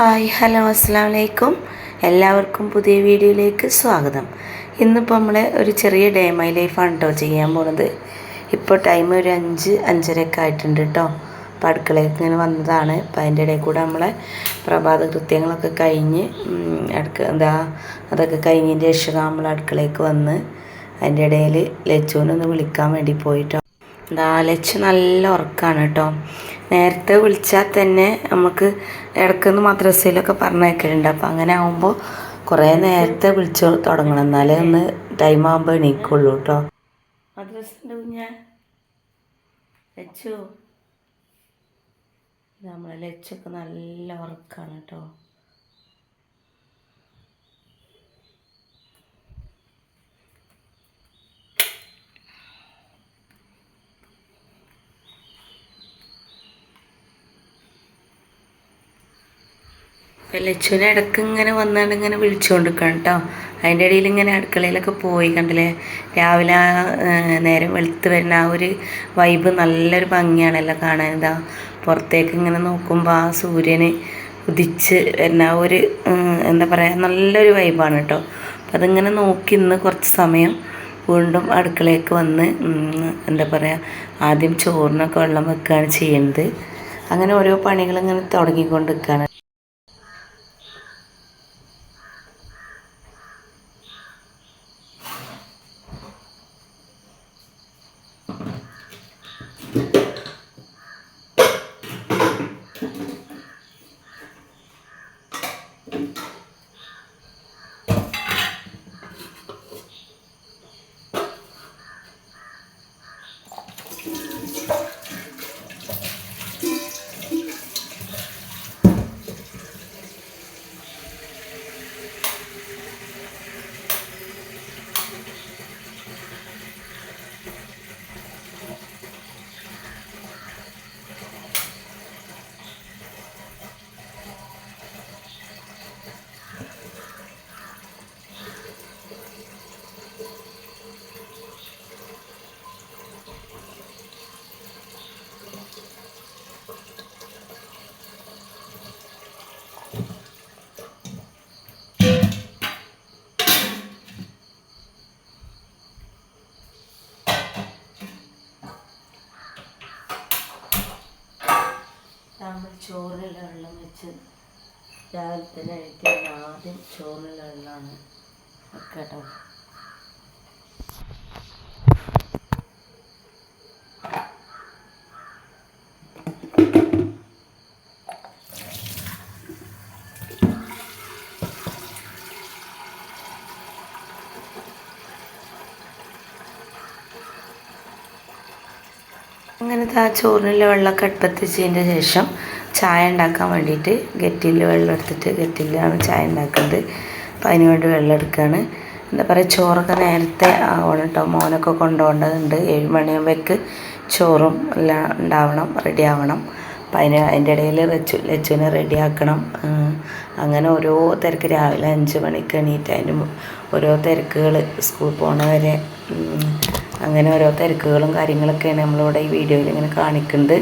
Hi hello അസ്സലാമു അലൈക്കും. എല്ലാവർക്കും പുതിയ വീഡിയോയിലേക്ക് സ്വാഗതം. ഇന്നിപ്പോൾ നമ്മൾ ഒരു ചെറിയ ഡേ മൈ ലൈഫാണ് കേട്ടോ ചെയ്യാൻ പോകുന്നത്. ഇപ്പോൾ ടൈം ഒരു 5-5:30 ആയിട്ടുണ്ട് കേട്ടോ. അപ്പോൾ അടുക്കളയ്ക്ക് ഇങ്ങനെ വന്നതാണ്. അപ്പോൾ അതിൻ്റെ ഇടയിൽ കൂടെ നമ്മളെ പ്രഭാത കൃത്യങ്ങളൊക്കെ കഴിഞ്ഞ് അതൊക്കെ കഴിഞ്ഞതിൻ്റെ ശേഷം നമ്മൾ അടുക്കളയ്ക്ക് വന്ന് അതിൻ്റെ ഇടയിൽ ലച്ചുവിനൊന്ന് വിളിക്കാൻ വേണ്ടി പോയിട്ടോ. ലച്ചു നല്ല ഉറക്കമാണ് കേട്ടോ. നേരത്തെ വിളിച്ചാൽ തന്നെ നമുക്ക് ഇടയ്ക്കൊന്ന് മദ്രസയിലൊക്കെ പറഞ്ഞേക്കലുണ്ട്. അപ്പോൾ അങ്ങനെ ആകുമ്പോൾ കുറേ നേരത്തെ വിളിച്ചു തുടങ്ങണം, എന്നാലേ ഒന്ന് ടൈം ആകുമ്പോൾ എണീക്കുള്ളൂ കേട്ടോ. മദ്രസൻ്റെ കുഞ്ഞാ ലച്ചു, നമ്മളെ ലച്ചൊക്കെ നല്ല ഉറക്കമാണ് കേട്ടോ. അപ്പം ലച്ചുവിനെ ഇടയ്ക്ക് ഇങ്ങനെ വന്നുകൊണ്ട് ഇങ്ങനെ വിളിച്ചുകൊണ്ടിരിക്കണം കേട്ടോ. അതിൻ്റെ ഇടയിൽ ഇങ്ങനെ അടുക്കളയിലൊക്കെ പോയി കണ്ടില്ലേ. രാവിലെ നേരം വെളുത്ത് വരുന്ന ആ ഒരു വൈബ് നല്ലൊരു ഭംഗിയാണല്ലോ കാണാൻ. പുറത്തേക്ക് ഇങ്ങനെ നോക്കുമ്പോൾ ആ സൂര്യന് ഉദിച്ച് വരുന്ന ആ ഒരു എന്താ പറയുക, നല്ലൊരു വൈബാണ് കേട്ടോ. അപ്പം അതിങ്ങനെ നോക്കി ഇന്ന് കുറച്ച് സമയം വീണ്ടും അടുക്കളയ്ക്ക് വന്ന് എന്താ പറയുക, ആദ്യം ചോറിനൊക്കെ വെള്ളം വെക്കുകയാണ് ചെയ്യുന്നത്. അങ്ങനെ ഓരോ പണികളിങ്ങനെ തുടങ്ങിക്കൊണ്ടിരിക്കുകയാണ്. നമ്മൾ ചോറിനുള്ള വെള്ളം വെച്ച് രാവിലെ തന്നെ എഴുതിയാണ്. ആദ്യം ചോറിനുള്ള വെള്ളമാണ് കേട്ടോ. അങ്ങനത്തെ ആ ചോറിനുള്ള വെള്ളമൊക്കെ അടുപ്പത്തിച്ചതിൻ്റെ ശേഷം ചായ ഉണ്ടാക്കാൻ വേണ്ടിയിട്ട് ഗെറ്റിൽ വെള്ളം എടുത്തിട്ട് ഗെറ്റിലാണ് ചായ ഉണ്ടാക്കുന്നത്. അപ്പം അതിന് വേണ്ടി വെള്ളം എടുക്കുകയാണ്. എന്താ പറയുക, ചോറൊക്കെ നേരത്തെ ആവണം കേട്ടോ. മോനൊക്കെ കൊണ്ടുപോകേണ്ടതുണ്ട്. 7 മണിയാകുമ്പോഴേക്ക് ചോറും എല്ലാം ഉണ്ടാവണം, റെഡി ആവണം. അപ്പം അതിൻ്റെ ഇടയിൽ ലച്ചുവിനെ റെഡിയാക്കണം. അങ്ങനെ ഓരോ തിരക്ക്, രാവിലെ 5 മണിക്ക് എണീറ്റ് അതിൻ്റെ ഓരോ തിരക്കുകൾ, സ്കൂൾ പോണവരെ അങ്ങനെ ഓരോ തിരക്കുകളും കാര്യങ്ങളൊക്കെയാണ് നമ്മളിവിടെ ഈ വീഡിയോയിൽ ഇങ്ങനെ കാണിക്കുന്നുണ്ട്.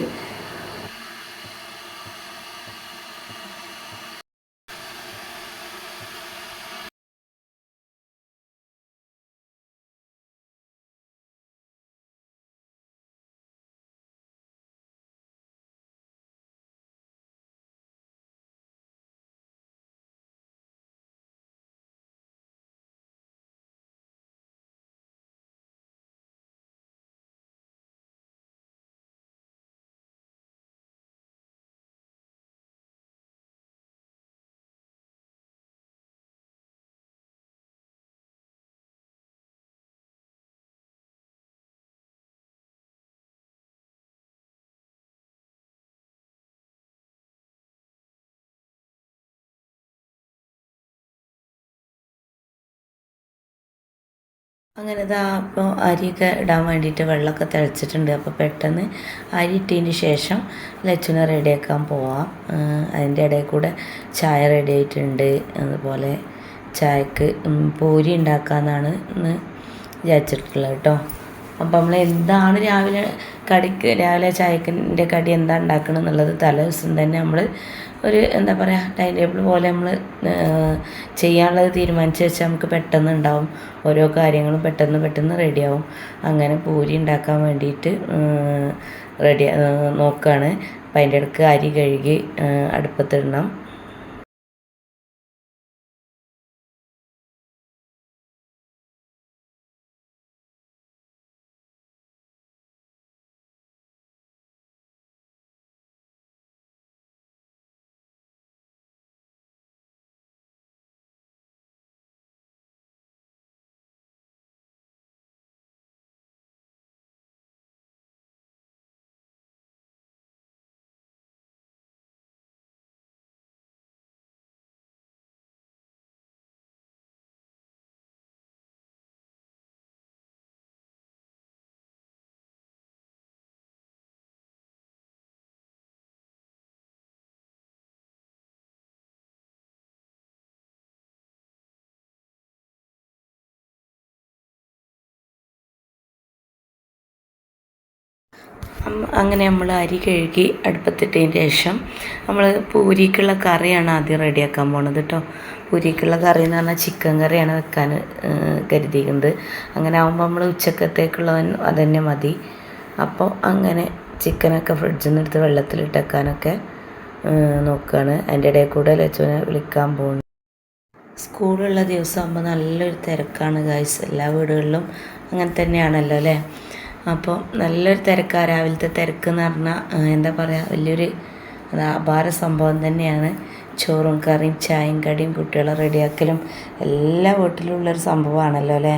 അങ്ങനെ അപ്പോൾ അരിയൊക്കെ ഇടാൻ വേണ്ടിയിട്ട് വെള്ളമൊക്കെ തിളച്ചിട്ടുണ്ട്. അപ്പോൾ പെട്ടെന്ന് അരി ഇട്ടതിന് ശേഷം ലച്ചുവിനെ റെഡിയാക്കാൻ പോവാം. അതിൻ്റെ ഇടയിൽ കൂടെ ചായ റെഡി ആയിട്ടുണ്ട്. അതുപോലെ ചായക്ക് പൂരി ഉണ്ടാക്കാമെന്നാണ് ഇന്ന് വിചാരിച്ചിട്ടുള്ളത് കേട്ടോ. അപ്പം നമ്മൾ എന്താണ് രാവിലെ ചായക്കിൻ്റെ കടി എന്താ ഉണ്ടാക്കണം എന്നുള്ളത് തലേ ദിവസം തന്നെ നമ്മൾ ഒരു എന്താ പറയുക ടൈം ടേബിൾ പോലെ നമ്മൾ ചെയ്യാനുള്ളത് തീരുമാനിച്ച് വെച്ചാൽ നമുക്ക് പെട്ടെന്ന് ഉണ്ടാവും, ഓരോ കാര്യങ്ങളും പെട്ടെന്ന് പെട്ടെന്ന് റെഡിയാവും. അങ്ങനെ പൂരി ഉണ്ടാക്കാൻ വേണ്ടിയിട്ട് റെഡി നോക്കുകയാണ്. അപ്പം അതിൻ്റെ ഇടയ്ക്ക് അരി കഴുകി അടുപ്പത്തിടണം. അങ്ങനെ നമ്മൾ അരി കഴുകി അടുപ്പത്തിട്ടതിന് ശേഷം നമ്മൾ പൂരിക്കുള്ള കറിയാണ് ആദ്യം റെഡിയാക്കാൻ പോണത് കേട്ടോ. പൂരിക്കുള്ള കറി എന്ന് പറഞ്ഞാൽ ചിക്കൻ കറിയാണ് വെക്കാൻ കരുതിയിരിക്കുന്നത്. അങ്ങനെ ആകുമ്പോൾ നമ്മൾ ഉച്ചക്കത്തേക്കുള്ളവൻ അതുതന്നെ മതി. അപ്പോൾ അങ്ങനെ ചിക്കനൊക്കെ ഫ്രിഡ്ജിൽ നിന്ന് എടുത്ത് വെള്ളത്തിലിട്ടേക്കാനൊക്കെ നോക്കുകയാണ്. അതിൻ്റെ ഇടയിൽ കൂടെ ലച്ചുവിനെ വിളിക്കാൻ പോകുന്നു. സ്കൂളുള്ള ദിവസമാകുമ്പോൾ നല്ലൊരു തിരക്കാണ് ഗൈസ്. എല്ലാ വീടുകളിലും അങ്ങനെ തന്നെയാണല്ലോ അല്ലേ. അപ്പോൾ നല്ലൊരു തിരക്കാണ്. രാവിലത്തെ തിരക്ക് എന്ന് പറഞ്ഞാൽ എന്താ പറയുക, വലിയൊരു അപാര സംഭവം തന്നെയാണ്. ചോറും കറിയും ചായയും കടിയും കുട്ടികളെ റെഡിയാക്കലും എല്ലാ വീട്ടിലും ഉള്ളൊരു സംഭവമാണല്ലോ അല്ലേ.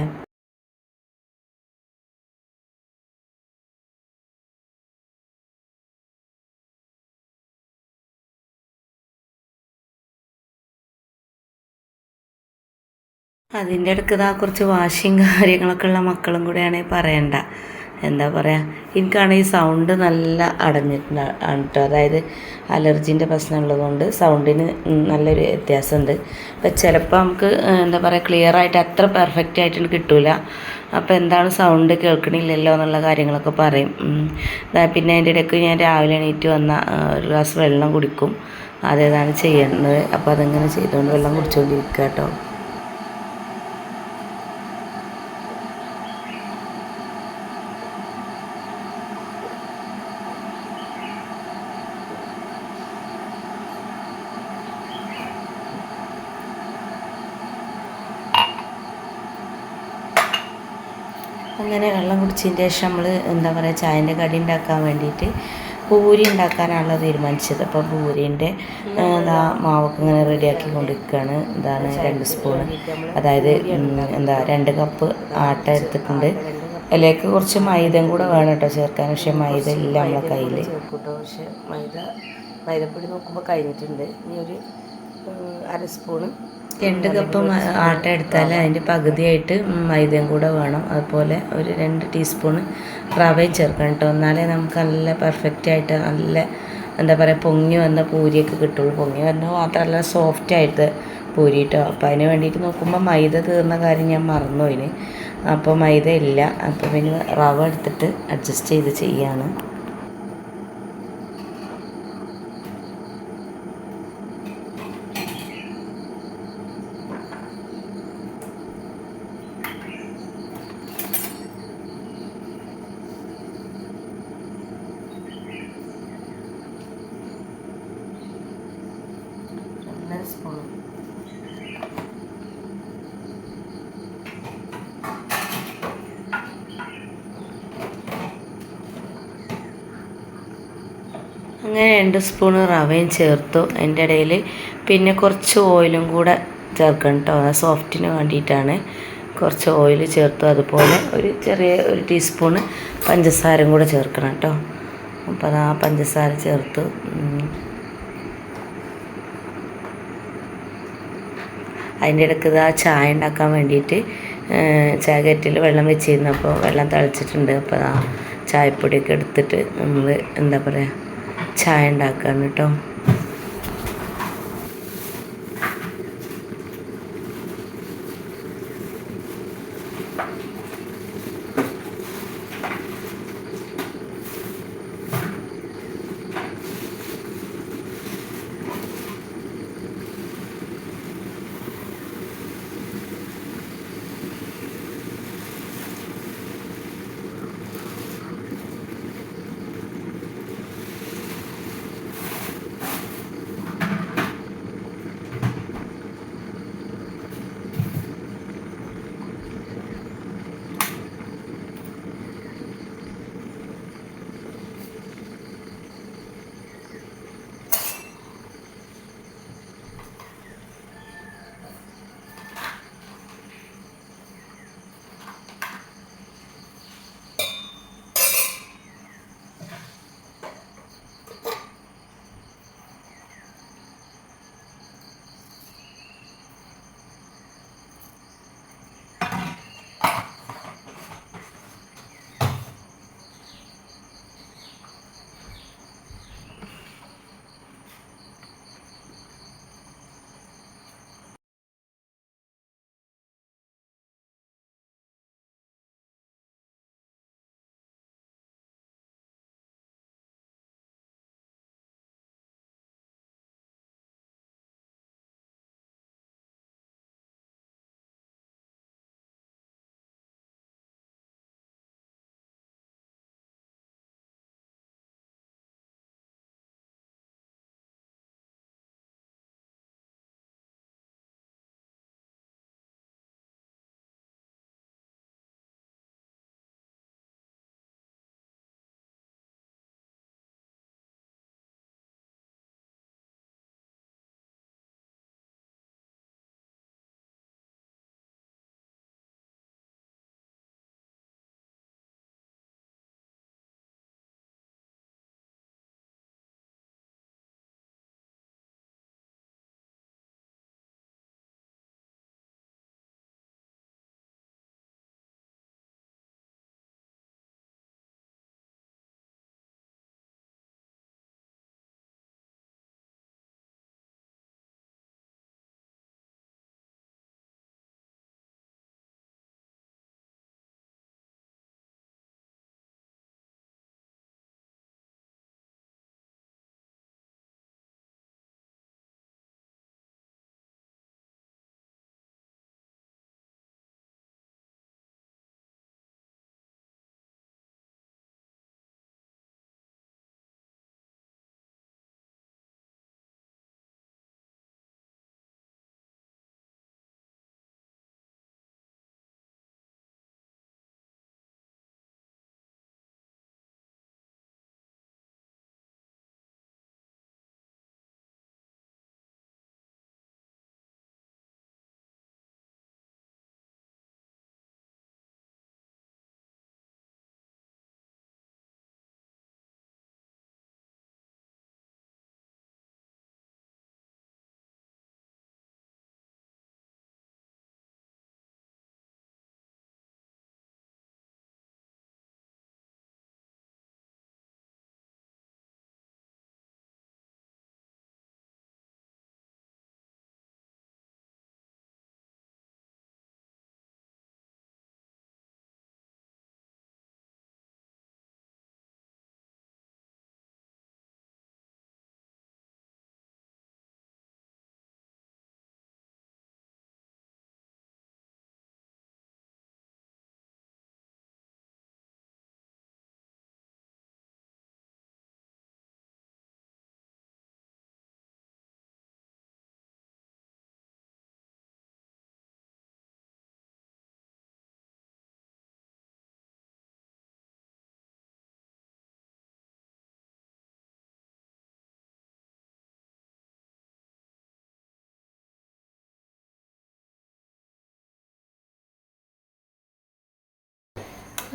അതിൻ്റെ ഇടയ്ക്ക് കുറച്ച് വാശിയും കാര്യങ്ങളൊക്കെ ഉള്ള മക്കളും കൂടെയാണെങ്കിൽ പറയണ്ട. എന്താ പറയുക, എനിക്കാണെങ്കിൽ സൗണ്ട് നല്ല അടഞ്ഞിട്ടുണ്ട് കേട്ടോ. അതായത് അലർജീൻ്റെ പ്രശ്നമുള്ളതുകൊണ്ട് സൗണ്ടിന് നല്ലൊരു വ്യത്യാസമുണ്ട്. അപ്പം ചിലപ്പോൾ നമുക്ക് എന്താ പറയുക ക്ലിയറായിട്ട് അത്ര പെർഫെക്റ്റ് ആയിട്ട് കിട്ടില്ല. അപ്പോൾ എന്താണ് സൗണ്ട് കേൾക്കണില്ലല്ലോ എന്നുള്ള കാര്യങ്ങളൊക്കെ പറയും. പിന്നെ അതിൻ്റെ ഇടയ്ക്ക് ഞാൻ രാവിലെ എണീറ്റ് വന്ന ഒരു ഗ്ലാസ് വെള്ളം കുടിക്കും. അതേതാണ് ചെയ്യുന്നത്. അപ്പോൾ അതിങ്ങനെ ചെയ്തുകൊണ്ട് വെള്ളം കുടിച്ചുകൊണ്ടിരിക്കുക കേട്ടോ. അങ്ങനെ വെള്ളം കുടിച്ചതിന് ശേഷം നമ്മൾ എന്താ പറയുക ചായൻ്റെ കടി ഉണ്ടാക്കാൻ വേണ്ടിയിട്ട് പൂരി ഉണ്ടാക്കാനാണല്ലോ തീരുമാനിച്ചത്. അപ്പോൾ പൂരീൻ്റെ മാവൊക്കെ ഇങ്ങനെ റെഡിയാക്കി കൊണ്ടിരിക്കുകയാണ്. ഇതാണ് 2 സ്പൂണ്, അതായത് 2 കപ്പ് ആട്ട എടുത്തിട്ടുണ്ട്. അതിലേക്ക് കുറച്ച് മൈദയും കൂടെ വേണം കേട്ടോ ചേർക്കാൻ. പക്ഷേ മൈദ ഇല്ല നമ്മളെ കയ്യിൽ. പക്ഷേ മൈദപ്പൊടി നോക്കുമ്പോൾ കഴിഞ്ഞിട്ടുണ്ട്. ഇനി ഒരു 1/2 സ്പൂണ് 2 കപ്പ് ആട്ട എടുത്താൽ അതിൻ്റെ പകുതിയായിട്ട് മൈദയും കൂടെ വേണം. അതുപോലെ ഒരു 2 ടീസ്പൂണ് റവയും ചേർക്കണം കേട്ടോ. എന്നാലേ നമുക്ക് നല്ല പെർഫെക്റ്റായിട്ട് നല്ല എന്താ പറയുക പൊങ്ങി വന്ന പൂരിയൊക്കെ കിട്ടുള്ളൂ. പൊങ്ങി വന്നാൽ മാത്രമല്ല സോഫ്റ്റായിട്ട് പൂരി കേട്ടോ. അപ്പോൾ അതിന് വേണ്ടിയിട്ട് നോക്കുമ്പോൾ മൈദ തീർന്ന കാര്യം ഞാൻ മറന്നുപോയിന്. അപ്പോൾ മൈദ ഇല്ല. അപ്പോൾ പിന്നെ റവ എടുത്തിട്ട് അഡ്ജസ്റ്റ് ചെയ്ത് ചെയ്യാണ്. സ്പൂൺ അങ്ങനെ 2 സ്പൂണ് റവയും ചേർത്തു. അതിൻ്റെ ഇടയിൽ പിന്നെ കുറച്ച് ഓയിലും കൂടെ ചേർക്കണം കേട്ടോ. സോഫ്റ്റിന് വേണ്ടിയിട്ടാണ് കുറച്ച് ഓയിൽ ചേർത്തു. അതുപോലെ ഒരു ചെറിയ 1 ടീസ്പൂണ് പഞ്ചസാരയും കൂടെ ചേർക്കണം കേട്ടോ. അപ്പോൾ പഞ്ചസാര ചേർത്തു. അതിൻ്റെ ഇടയ്ക്ക് ചായ ഉണ്ടാക്കാൻ വേണ്ടിയിട്ട് ചായ കെറ്റിൽ വെള്ളം വെച്ചിരുന്നപ്പോൾ വെള്ളം തിളച്ചിട്ടുണ്ട്. അപ്പോൾ ചായപ്പൊടിയൊക്കെ എടുത്തിട്ട് നമ്മൾ എന്താ പറയുക ചായ ഉണ്ടാക്കുകയാണ് കേട്ടോ.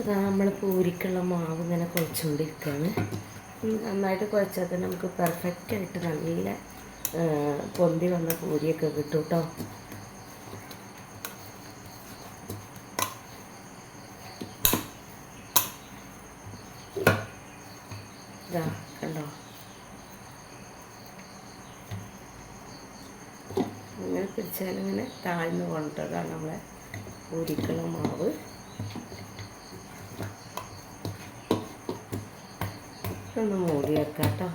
അതാ നമ്മൾ പൂരിക്കുള്ള മാവ് ഇങ്ങനെ കുഴച്ചുകൊണ്ടിരിക്കുകയാണ്. നന്നായിട്ട് കുഴച്ചാൽ തന്നെ നമുക്ക് പെർഫെക്റ്റായിട്ട് നല്ല പൊന്തി വന്ന പൂരിയൊക്കെ കിട്ടും കേട്ടോ. ഇതാ കണ്ടോ, ഇങ്ങനെ പിടിച്ചാലിങ്ങനെ താഴ്ന്നു കൊണ്ടതാണ് നമ്മളെ പൂരിക്കുള്ള മാവ്. ഒന്ന് മൂടി വെക്കാം കേട്ടോ.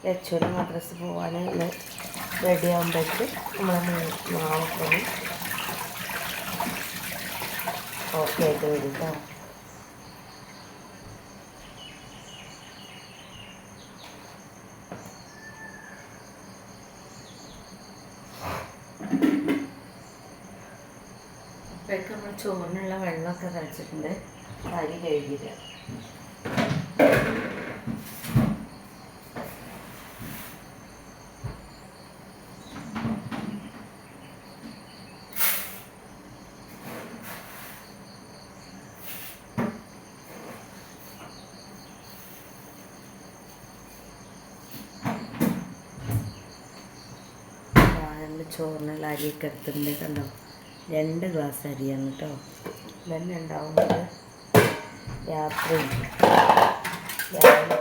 ലച്ചുവിന് മദ്രസ പോകാൻ റെഡി ആകുമ്പോഴേക്ക് നമ്മളെ മാവൊക്കെ ഓക്കെ ആയിട്ട് വരും കേട്ടോ. അപ്പോഴേക്ക് നമ്മൾ ചോറിനുള്ള വെള്ളമൊക്കെ തിളച്ചിട്ടുണ്ട്. അരി കഴുകില്ല. ചോറിനുള്ള അരിയൊക്കെ എടുത്തിട്ടുണ്ട് കണ്ടോ. 2 ഗ്ലാസ് അരിയാണ് കേട്ടോ. ഇതന്നെ ഉണ്ടാവുന്നത് രാത്രിയുണ്ട്. രാവിലെ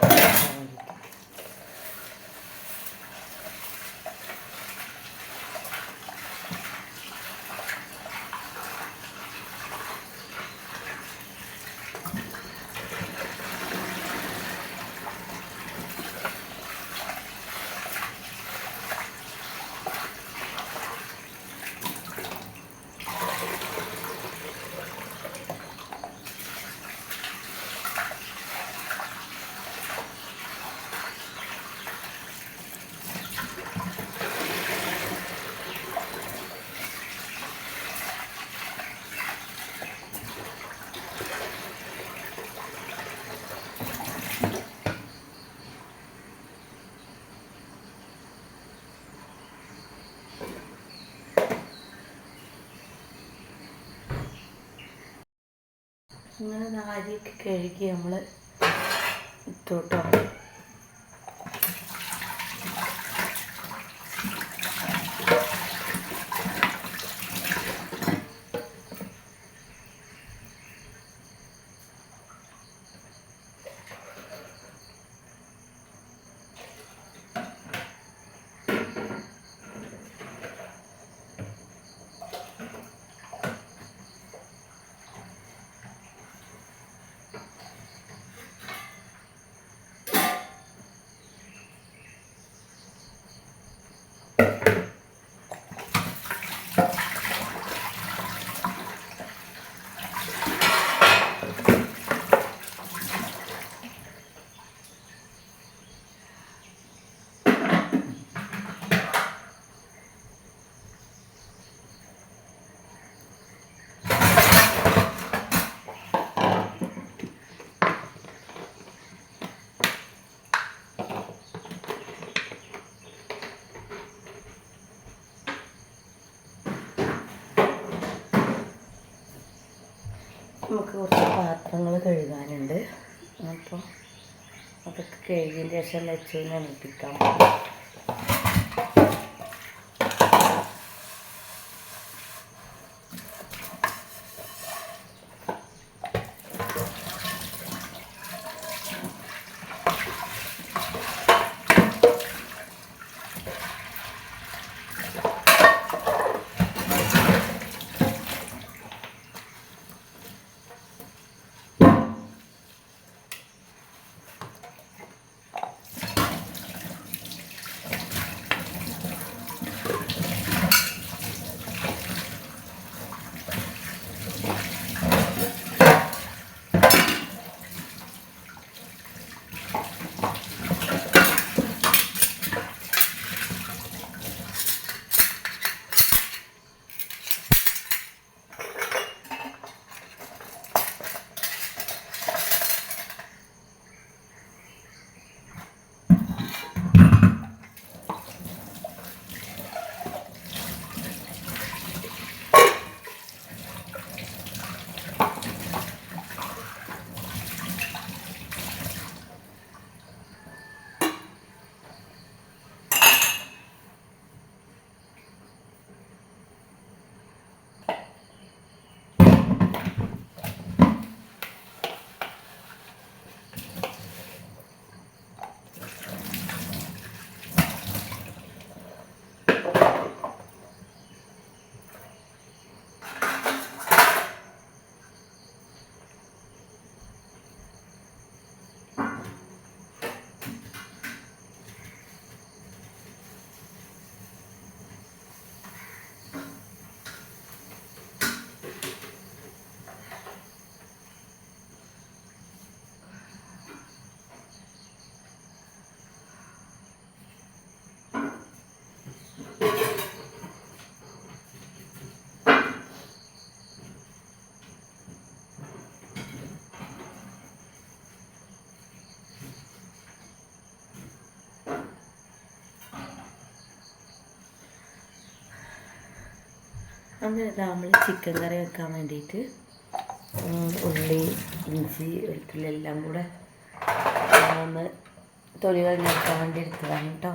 ഇങ്ങനെ അരിയൊക്കെ കഴുകി നമ്മൾ ഇട്ടു കേട്ടോ. നമുക്ക് കുറച്ച് പാത്രങ്ങൾ കഴുകാനുണ്ട്. അപ്പോൾ അതൊക്കെ കഴുകിയതിന് ശേഷം ലച്ചുവിനെ എണീപ്പിക്കാം. അങ്ങനെ നമ്മൾ ചിക്കൻ കറി വെക്കാൻ വേണ്ടിയിട്ട് ഉള്ളി, ഇഞ്ചി, വെളുത്തുള്ളി എല്ലാം കൂടെ ഒന്ന് തൊലി കളഞ്ഞെടുക്കാൻ വേണ്ടി എടുത്തതാണ് കേട്ടോ.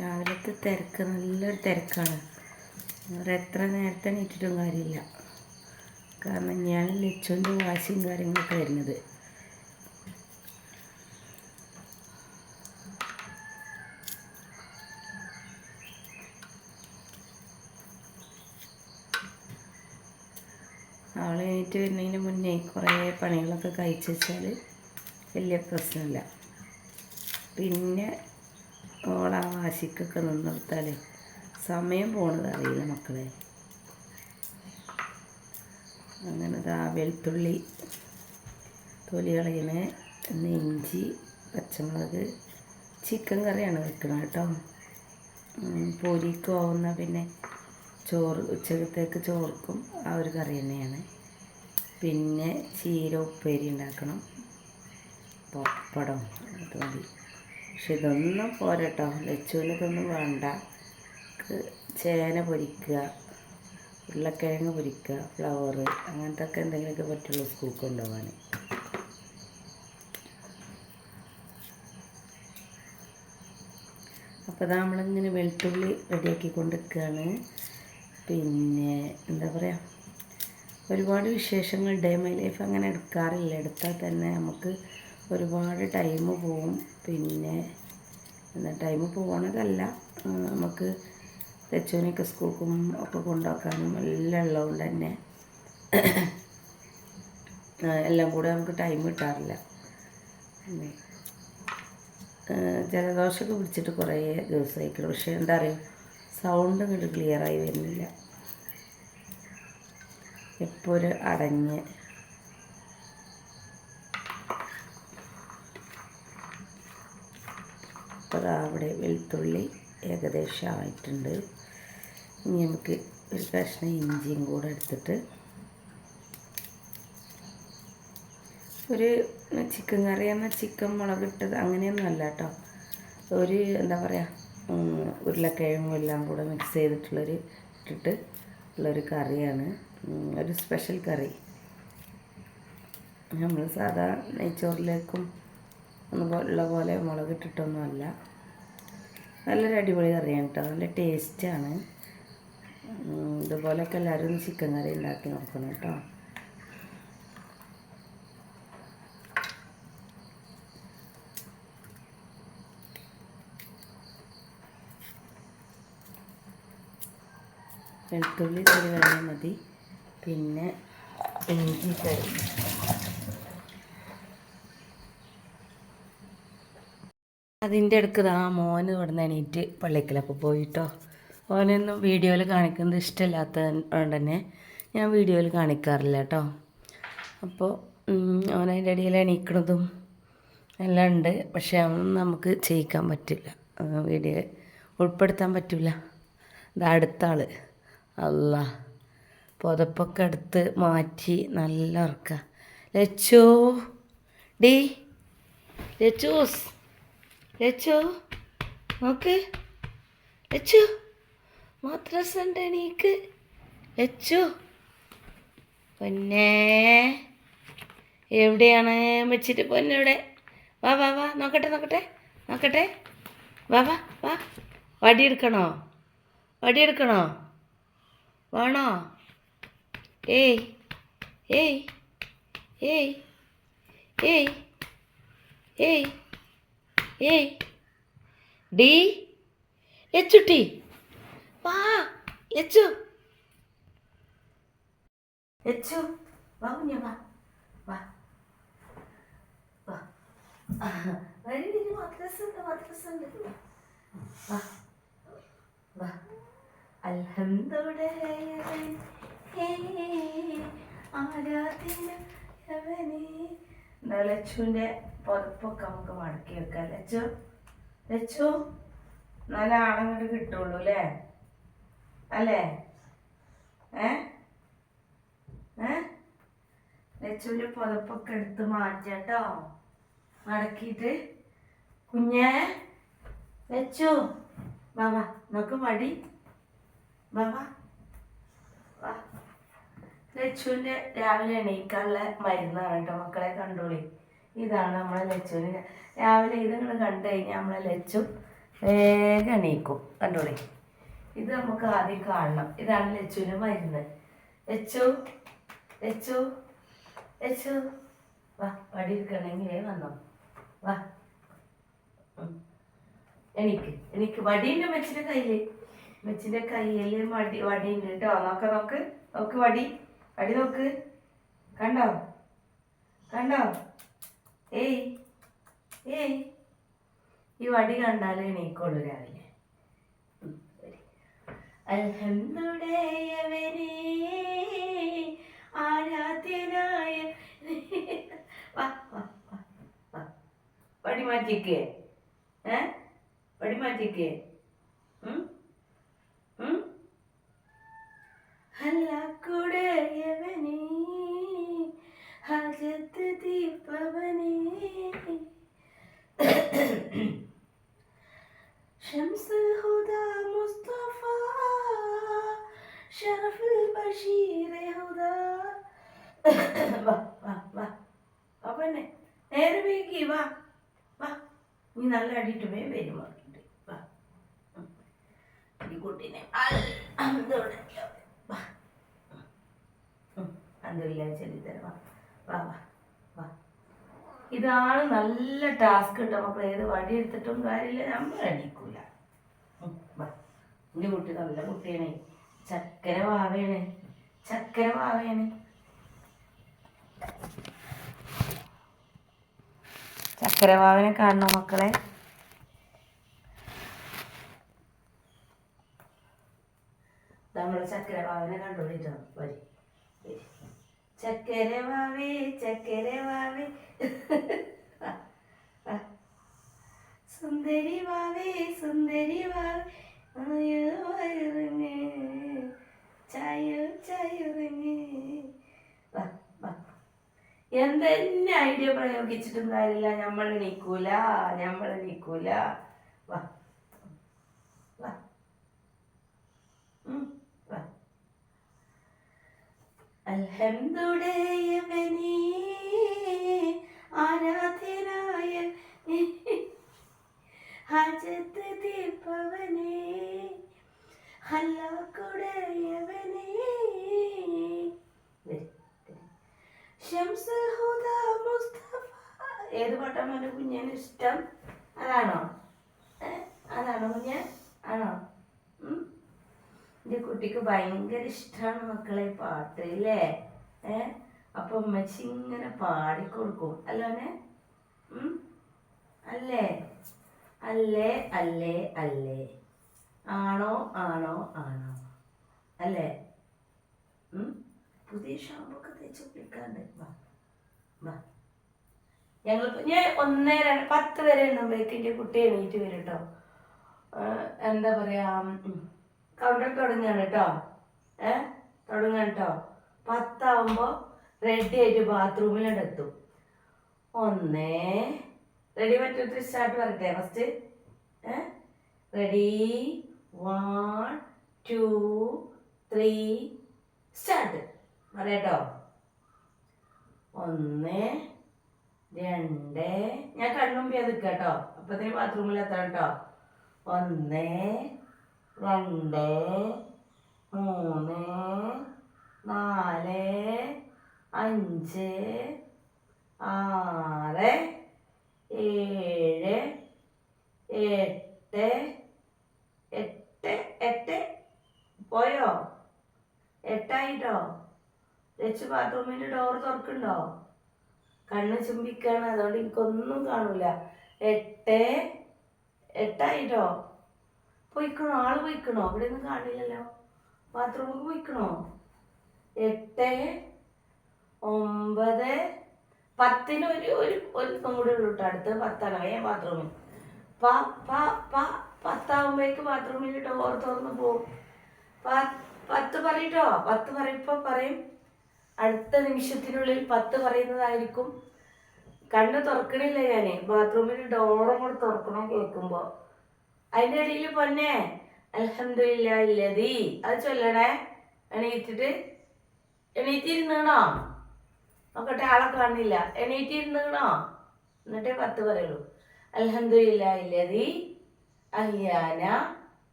രാവിലത്തെ തിരക്ക് നല്ലൊരു തിരക്കാണ്. എത്ര നേരത്തെ എണീറ്റിട്ടും കാര്യമില്ല. കാരണം ഞാൻ ലച്ചുവിൻ്റെ വാശിയും കാര്യങ്ങളൊക്കെ വരുന്നത്. അവൾ എണീറ്റ് വരുന്നതിന് മുന്നേ കുറേ പണികളൊക്കെ കഴിച്ച് വെച്ചാൽ വലിയ പ്രശ്നമില്ല. പിന്നെ ഓളാ വാശിക്കൊക്കെ നിന്നെടുത്താൽ സമയം പോണത് അറിയില്ല മക്കളെ. അങ്ങനെ വെളുത്തുള്ളി തൊലി കളയണേ, ഇഞ്ചി, പച്ചമുളക്. ചിക്കൻ കറിയാണ് വെക്കുന്നത് കേട്ടോ. പൊരിക്കും ആവുന്ന പിന്നെ ചോറ് ഉച്ചക്കത്തേക്ക് ചോർക്കും ആ ഒരു കറി തന്നെയാണ്. പിന്നെ ചീര ഉപ്പേരി ഉണ്ടാക്കണം, പപ്പടം, അത് മതി. പക്ഷെ ഇതൊന്നും പോരട്ടോ, ലച്ചുവിന് ഇതൊന്നും വേണ്ട. ചേന പൊരിക്കുക, ഉരുളക്കിഴങ്ങ് പൊരിക്കുക, ഫ്ലവർ, അങ്ങനത്തെ ഒക്കെ എന്തെങ്കിലുമൊക്കെ പറ്റുള്ളൂ സ്കൂൾക്ക് കൊണ്ടുപോകാൻ. അപ്പോൾ നമ്മളിങ്ങനെ വെളുത്തുള്ളി റെഡിയാക്കി കൊണ്ടിരിക്കുകയാണ്. പിന്നെ എന്താ പറയുക, ഒരുപാട് വിശേഷങ്ങൾ ഡേ മൈ ലൈഫ് അങ്ങനെ എടുക്കാറില്ല. എടുത്താൽ തന്നെ നമുക്ക് ഒരുപാട് ടൈം പോവും. പിന്നെ ടൈം പോകണതല്ല, നമുക്ക് ലച്ചുവിനൊക്കെ സ്കൂൾക്കും ഒക്കെ കൊണ്ടുപോക്കാനും എല്ലാം ഉള്ളതുകൊണ്ട് തന്നെ എല്ലാം കൂടെ നമുക്ക് ടൈം കിട്ടാറില്ല. ജലദോഷമൊക്കെ പിടിച്ചിട്ട് കുറേ ദിവസമായിരിക്കണം. പക്ഷേ എന്താ പറയുക, സൗണ്ട് ഇങ്ങോട്ട് ക്ലിയറായി വരുന്നില്ല. എപ്പോൾ ഒരു അടഞ്ഞ്. അപ്പോൾ അവിടെ വെളുത്തുള്ളി ഏകദേശം ആയിട്ടുണ്ട്. ഇനി നമുക്ക് ഒരു കഷ്ണം ഇഞ്ചിയും കൂടെ എടുത്തിട്ട് ഒരു ചിക്കൻ കറി എന്നാൽ ചിക്കൻ മുളകിട്ടത് അങ്ങനെയൊന്നും അല്ല കേട്ടോ. ഒരു എന്താ പറയുക, ഉരുളക്കിഴങ്ങും എല്ലാം കൂടെ മിക്സ് ചെയ്തിട്ടുള്ളൊരു ഇട്ടിട്ട് ഉള്ളൊരു കറിയാണ്. ഒരു സ്പെഷ്യൽ കറി. നമ്മൾ സാധാ നെയ്ച്ചോറിലേക്കും ഉള്ള പോലെ മുളകിട്ടിട്ടൊന്നുമല്ല. നല്ലൊരു അടിപൊളി കറിയാണ് കേട്ടോ, നല്ല ടേസ്റ്റാണ്. ഇതുപോലെയൊക്കെ എല്ലാവരും ചിക്കൻ കറി ഉണ്ടാക്കി നോക്കണം കേട്ടോ. വെളുത്തുള്ളി കറി കഴിഞ്ഞാൽ മതി. പിന്നെ ഇഞ്ചി കറി. അതിൻ്റെ ഇടയ്ക്ക് മോന് ഇവിടെ നിന്ന് എണീറ്റ് പള്ളിക്കലൊക്കെ പോയിട്ടോ. ഓനൊന്നും വീഡിയോയിൽ കാണിക്കുന്നത് ഇഷ്ടമില്ലാത്തത് കൊണ്ട് തന്നെ ഞാൻ വീഡിയോയിൽ കാണിക്കാറില്ല കേട്ടോ. അപ്പോൾ ഓനതിൻ്റെ ഇടയിൽ എണീക്കണതും എല്ലാം ഉണ്ട്. പക്ഷേ അതൊന്നും നമുക്ക് ചെയ്യിക്കാൻ പറ്റില്ല, വീഡിയോ ഉൾപ്പെടുത്താൻ പറ്റില്ല. ഇത് അടുത്ത ആൾ അല്ലാ പുതപ്പൊക്കെ എടുത്ത് മാറ്റി നല്ല ഉറക്കുക. ലച്ചു ഡി ലച്ചൂസ്, ലച്ചു നോക്ക്, ലച്ചു മദ്രസ ഉണ്ട് എണീക്ക്. ലച്ചു പൊന്നേ എവിടെയാണ് വെച്ചിട്ട് പൊന്നെവിടെ? വാ വാ വാ, നോക്കട്ടെ നോക്കട്ടെ നോക്കട്ടെ, വാ വാ വാ. വടിയെടുക്കണോ? വടിയെടുക്കണോ? വേണോ? ഏയ് ഏയ് ഏയ് ഏയ് ഏയ് ഏയ് ഡി ലച്ചുട്ടി വാ. ലച്ചു ലച്ചു വാ കുഞ്ഞ, വാ വാ വാ. മദ്രസ ഉണ്ട്, മദ്രസ ഉണ്ട്. വാ വാ അൽഹംദുലില്ലാഹി ആരാധനയവനെ. എന്താ ലച്ചുവിൻ്റെ പുതപ്പൊക്കെ നമുക്ക് മടക്കി വെക്കാം. ലച്ചു ലച്ചു നല്ല ആണങ്ങോട്ട് കിട്ടുള്ളൂ അല്ലേ? അല്ലേ? ലച്ചുവിൻ്റെ പുതപ്പൊക്കെ എടുത്ത് മാറ്റാട്ടോ, മടക്കിയിട്ട്. കുഞ്ഞേ ലച്ചു വാ നമുക്ക് മടി വാ. ലച്ചുവിൻ്റെ രാവിലെ എണീക്കാനുള്ള മരുന്നാണ് കേട്ടോ മക്കളെ, കണ്ടോളി. ഇതാണ് നമ്മളെ ലച്ചുവിന് രാവിലെ ഇത് നിങ്ങൾ കണ്ടു കഴിഞ്ഞാൽ നമ്മളെ ലച്ചു വേഗം എണീക്കും. കണ്ടോളി, ഇത് നമുക്ക് ആദ്യം കാണണം. ഇതാണ് ലച്ചുവിന് മരുന്ന്. ലച്ചു ലച്ചു ലച്ചു വാ, വടി എടുക്കണമെങ്കിൽ വന്നോ, വാ എനിക്ക് വടിയുണ്ട് മെച്ചിൻ്റെ കയ്യിൽ. മെച്ചിൻ്റെ കയ്യിൽ വടിയുണ്ട് കേട്ടോ. നോക്ക് വടി നോക്ക്. കണ്ടോ ഏയ് ഈ വടി കണ്ടാലേ എണീക്കുള്ളൂ രാവിലെ. അൽഹംദുലില്ലാഹി ആരാധ്യനായ. വാ വടി മാറ്റിക്കേ, വടി മാറ്റിക്കേ. ഹല്ലാക്കുടയവനേ ഹജത്ത് ദീപവനേ ശംസുൽ ഹുദാ മുസ്തഫ ശറഫുൽ ബഷീറെ ഹുദാ. വാ പിന്നെ നേരെ വീക്കി വാ. നീ നല്ല അടിയിട്ട് വരും വാങ്ങിട്ട് വാ. ഈ കുട്ടീനെ അന്തല്ല ചെല്ലിത്തരം. വാ. ഇതാണ് നല്ല ടാസ്ക് കേട്ടോ മക്കൾ. ഏത് വടി എടുത്തിട്ടും കാര്യമില്ല, നമ്മൾ എണീക്കൂല. എൻ്റെ കുട്ടി നല്ല കുട്ടിയാണ്, ചക്കര വാവയാണ്. ചക്കര വാവനെ കാണണോ മക്കളെ? നമ്മളെ ചക്കര വാവനെ കണ്ടോളിട്ടോ. വരി ചക്കര വാവേ സുന്ദരി വാവേ ചായുറങ്ങ്. എന്തെന്നെ ഐഡിയ പ്രയോഗിച്ചിട്ടും കാര്യമില്ല, നമ്മൾ എണീക്കൂല. വാ അൽഹംദുലില്ലാഹി ആരാധ്യനായ ഹജത്ത് ദീപവനേ ഹല്ലാക്കുടയവനേ ശംസുൽ ഹുദാ മുസ്തഫ. ഏത് പാട്ടാണ് എൻ്റെ കുഞ്ഞിന് ഇഷ്ടം? അതാണോ കുഞ്ഞ്? ആണോ? എൻ്റെ കുട്ടിക്ക് ഭയങ്കര ഇഷ്ടമാണ് മക്കളെ പാട്ട് അല്ലേ? അപ്പൊ ഉമ്മച്ചി ഇങ്ങനെ പാടിക്കൊടുക്കും അല്ലോനെ. അല്ലേ ആണോ അല്ലേ? പുതിയ ഷാമ്പൊക്കെ തേച്ച് കുളിക്കാണ്ട് വാ. ഞാൻ 1-10 വരെ എണ്ണുമ്പോഴേക്ക് എൻ്റെ കുട്ടി എണീറ്റ് വരും കേട്ടോ. എന്താ പറയാ, കൗണ്ടർ തുടങ്ങാണ് കേട്ടോ. 10 ആവുമ്പോൾ റെഡി ആയിട്ട് ബാത്റൂമിലെത്തും. 1 റെഡി പറ്റൂത്ത് സ്റ്റാർട്ട് പറയട്ടെ ഫസ്റ്റ്. റെഡി 1 2 3 സ്റ്റാർട്ട് പറയാട്ടോ. 1 2 ഞാൻ കണ്ണുമ്പി അത് കേട്ടോ. അപ്പത്തിന് ബാത്റൂമിലെത്താം കേട്ടോ. 1 2 3 4 5 6 7 8 പോയോ? 8 ആയിട്ടോ. ലച്ചു ബാത്റൂമിൻ്റെ ഡോർ തുറക്കുന്നുണ്ടോ? കണ്ണ് ചുംബിക്കാണ്, അതുകൊണ്ട് എനിക്കൊന്നും കാണൂല. 8 ആയിട്ടോ. പോയിക്കണോ? ആള് പോയിക്കണോ? അവിടെ ഒന്നും കാണില്ലല്ലോ. ബാത്റൂമിൽ പോയിക്കണോ? 8, 9, 10 ഒരു ഒരു ഒരുത്തം കൂടെ ഉള്ളൂ കേട്ടോ. അടുത്ത് 10 ബാത്റൂമിൽ. 10 ബാത്റൂമിൽ ഡോർ തുറന്ന് പോകും. 10 പറയട്ടോ. 10 പറയുമ്പോൾ പറയും. അടുത്ത നിമിഷത്തിനുള്ളിൽ 10 പറയുന്നതായിരിക്കും. കണ്ണ് തുറക്കണില്ല ഞാൻ. ബാത്റൂമിൽ ഡോറും കൂടെ തുറക്കണം കേൾക്കുമ്പോൾ. അതിൻ്റെ ഇടയിൽ പൊന്നെ അൽഹംദുലില്ലാഹില്ലദീ അത് ചൊല്ലണേ. എണീറ്റിരുന്നോ? നോക്കട്ടെ, ആളെ കാണില്ല. എണീറ്റിരുന്നോ? എന്നിട്ടേ 10 പറയുള്ളൂ. അൽഹംദുലില്ലാഹില്ലദീ അഹ്യാന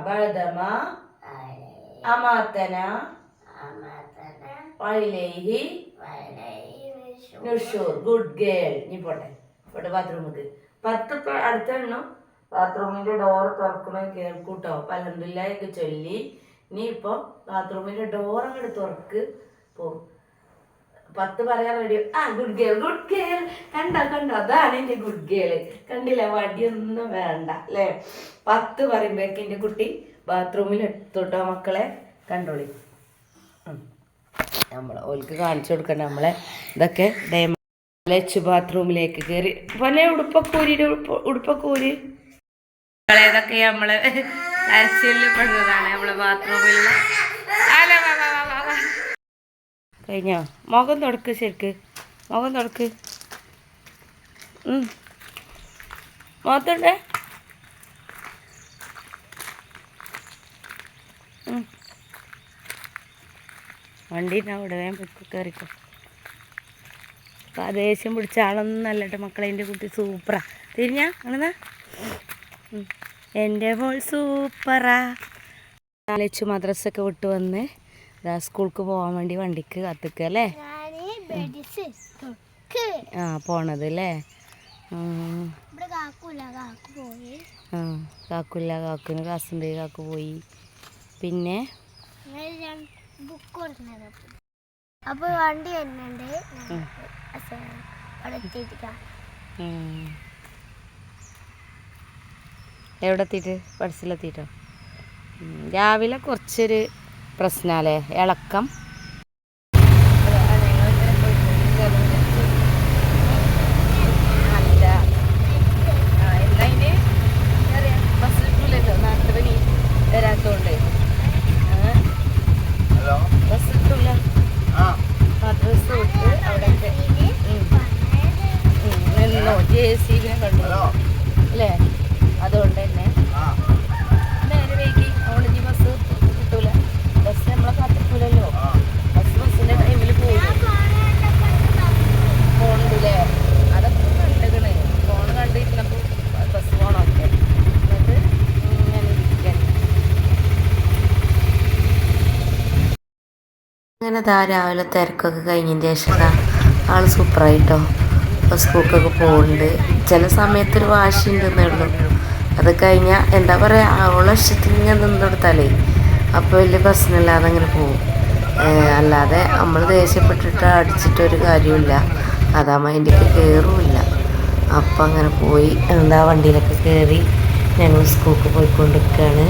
ബഅദമ അമാതന വഇലൈഹി നുഷൂർ. Good girl. നീ പോട്ടെ ബാത്റൂമിക്ക്. 10 അടുത്ത എണ്ണം ബാത്റൂമിന്റെ ഡോർ തുറക്കണ കേൾക്കൂട്ടോ. അൽഹംദുലില്ലാഹി ചൊല്ലി നീ ഇപ്പൊ ബാത്റൂമിന്റെ ഡോർ അങ്ങോട്ട് തുറക്ക് പോകും. 10 പറയാൻ ready. Good girl, good girl. കണ്ടോ അതാണ് എന്റെ ഗുഡ് ഗേള്. കണ്ടില്ല, വടിയൊന്നും വേണ്ട അല്ലേ? 10 പറയുമ്പോഴേക്ക് എന്റെ കുട്ടി ബാത്റൂമിൽ എത്തോട്ടോ മക്കളെ. കണ്ടോളി. നമ്മളെ ഓൾക്ക് കാണിച്ചു കൊടുക്കണ്ട. നമ്മളെ ഇതൊക്കെ ഡേമച്ച് ബാത്റൂമിലേക്ക് കയറി പോലെ ഉടുപ്പൊക്കെ ഇതൊക്കെ നമ്മള് അരച്ചില്ലുപെടുന്നതാണ് നമ്മളെ ബാത്റൂമിലുള്ള. കഴിഞ്ഞോ? മുഖം തുടക്ക്, ശരിക്ക് മുഖം തുടക്ക്. മുഖത്തുണ്ടേ. വണ്ടീൻ്റെ അവിടെ വേഗം പൊയ്ക്കോ, കയറിക്കോ. അപ്പോൾ ആ ദേഷ്യം പിടിച്ച ആളൊന്നും നല്ലട്ടെ മക്കളെ. എൻ്റെ കുട്ടി സൂപ്പറാ. തിരിഞ്ഞാ അങ്ങനെ എൻ്റെ മോൾ സൂപ്പറാ. ആലോചിച്ചു മദ്രസൊക്കെ വിട്ട് വന്ന് സ്കൂൾക്ക് പോകാൻ വേണ്ടി വണ്ടിക്ക് കത്തിക്കുക അല്ലേ? പോണത് അല്ലേ? കാക്കുന് ക്ലാസ്സുണ്ട്. കാക്കു പോയി. പിന്നെ വണ്ടി എവിടെ എത്തിയിട്ട്? ബസ്സിലെത്തിയിട്ടോ? രാവിലെ കുറച്ചൊരു പ്രശ്നമല്ലേ, ഇളക്കം. വരാത്തോണ്ട് ബസ് കിട്ടൂല. മദ്രസ വിട്ട് അവിടെ നിന്നോ JCB കണ്ടു അല്ലേ? അതുകൊണ്ട് തന്നെ നേരെ വൈകി. അതുകൊണ്ട് ഇനി ബസ് കിട്ടൂല. ബസ് നമ്മളെ കാത്തിക്കൂലല്ലോ. ബസ്സിന്റെ ടൈമിൽ പോകില്ലേ? ഫോണില്ലേ? അതൊക്കെ കണ്ടുകണ്. Phone കണ്ടിരുന്നപ്പോൾ bus പോകണമൊക്കെ. എന്നിട്ട് ഞാൻ ഇരിക്കാൻ അങ്ങനെ രാവിലെ തിരക്കൊക്കെ കഴിഞ്ഞതിന് ശേഷം ആൾ സൂപ്പറായിട്ടോ. അപ്പോൾ സ്കൂൾക്കൊക്കെ പോകുന്നുണ്ട്. ചില സമയത്തൊരു വാശി ഉണ്ടെന്നേ ഉള്ളൂ. അത് കഴിഞ്ഞാൽ എന്താ പറയുക, അവളെ ഇഷ്ടത്തിൽ ഇങ്ങനെ നിന്നെടുത്താലേ അപ്പോൾ വലിയ പ്രശ്നമില്ലാതെ അങ്ങനെ പോകും. അല്ലാതെ നമ്മൾ ദേഷ്യപ്പെട്ടിട്ട് അടിച്ചിട്ടൊരു കാര്യമില്ല. അതാ മൈൻഡിലേക്ക് കയറുമില്ല. അപ്പം അങ്ങനെ പോയി വണ്ടിയിലൊക്കെ കയറി ഞങ്ങൾ സ്കൂൾക്ക് പോയിക്കൊണ്ടിരിക്കുകയാണ്.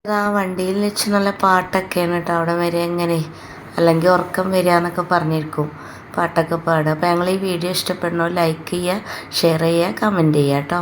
ആ വണ്ടിയിൽ വെച്ച് നല്ല പാട്ടൊക്കെയാണ് കേട്ടോ. അവിടെ വരെ എങ്ങനെ അല്ലെങ്കിൽ ഉറക്കം വരിക എന്നൊക്കെ പറഞ്ഞിരിക്കും. പാട്ടൊക്കെ പാടുക. അപ്പോൾ ഞങ്ങൾ ഈ വീഡിയോ ഇഷ്ടപ്പെടണോ ലൈക്ക് ചെയ്യുക, ഷെയർ ചെയ്യുക, കമൻറ്റ് ചെയ്യുക കേട്ടോ.